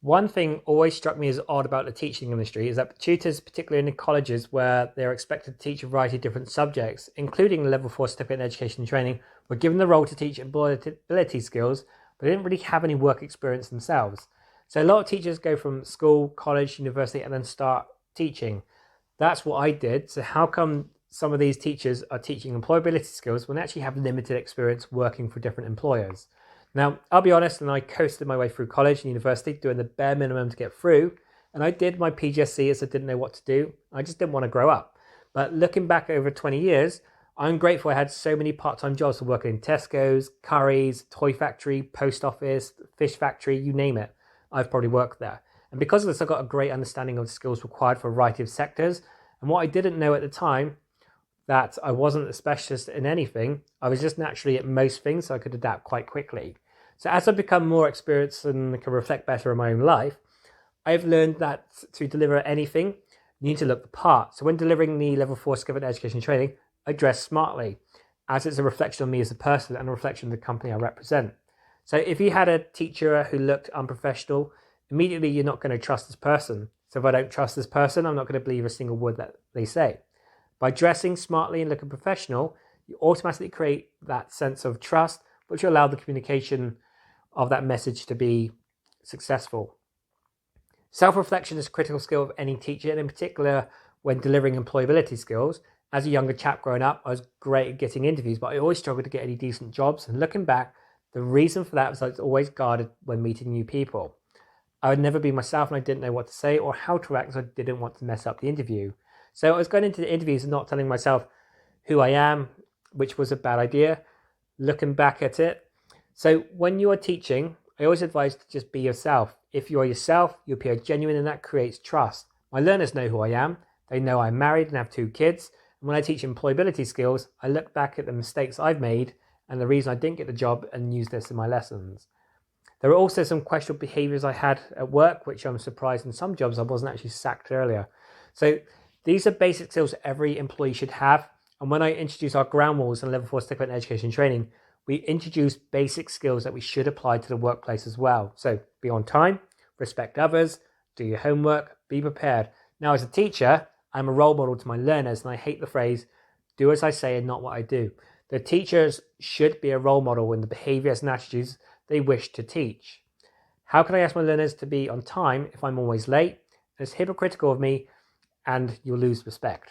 One thing always struck me as odd about the teaching industry is that tutors, particularly in the colleges where they're expected to teach a variety of different subjects, including the level 4 certificate in education and training, were given the role to teach employability skills, but they didn't really have any work experience themselves. So a lot of teachers go from school, college, university, and then start teaching. That's what I did. So how come some of these teachers are teaching employability skills when they actually have limited experience working for different employers? Now, I'll be honest, and I coasted my way through college and university, doing the bare minimum to get through. And I did my PGSE as I didn't know what to do. I just didn't want to grow up. But looking back over 20 years, I'm grateful I had so many part-time jobs for working in Tesco's, Curry's, toy factory, post office, fish factory, you name it. I've probably worked there. And because of this, I got a great understanding of the skills required for a variety of sectors. And what I didn't know at the time, that I wasn't a specialist in anything. I was just naturally at most things, so I could adapt quite quickly. So as I've become more experienced and can reflect better on my own life, I've learned that to deliver anything, you need to look the part. So when delivering the level 4 certificate in education and training, I dress smartly, as it's a reflection on me as a person and a reflection of the company I represent. So if you had a teacher who looked unprofessional, immediately you're not going to trust this person. So if I don't trust this person, I'm not going to believe a single word that they say. By dressing smartly and looking professional, you automatically create that sense of trust, which will allow the communication of that message to be successful. Self-reflection is a critical skill of any teacher, and in particular when delivering employability skills. As a younger chap growing up, I was great at getting interviews, but I always struggled to get any decent jobs. And looking back, the reason for that was I was always guarded when meeting new people. I would never be myself and I didn't know what to say or how to act, so I didn't want to mess up the interview. So I was going into the interviews and not telling myself who I am, which was a bad idea, looking back at it. So when you are teaching, I always advise to just be yourself. If you are yourself, you appear genuine and that creates trust. My learners know who I am. They know I'm married and have 2 kids. And when I teach employability skills, I look back at the mistakes I've made and the reason I didn't get the job and use this in my lessons. There were also some questionable behaviors I had at work, which I'm surprised in some jobs I wasn't actually sacked earlier. So these are basic skills every employee should have. And when I introduce our ground rules and level 4 certificate in education and training, we introduce basic skills that we should apply to the workplace as well. So be on time, respect others, do your homework, be prepared. Now, as a teacher, I'm a role model to my learners, and I hate the phrase, do as I say and not what I do. The teachers should be a role model in the behaviors and attitudes they wish to teach. How can I ask my learners to be on time if I'm always late? It's hypocritical of me, and you'll lose respect.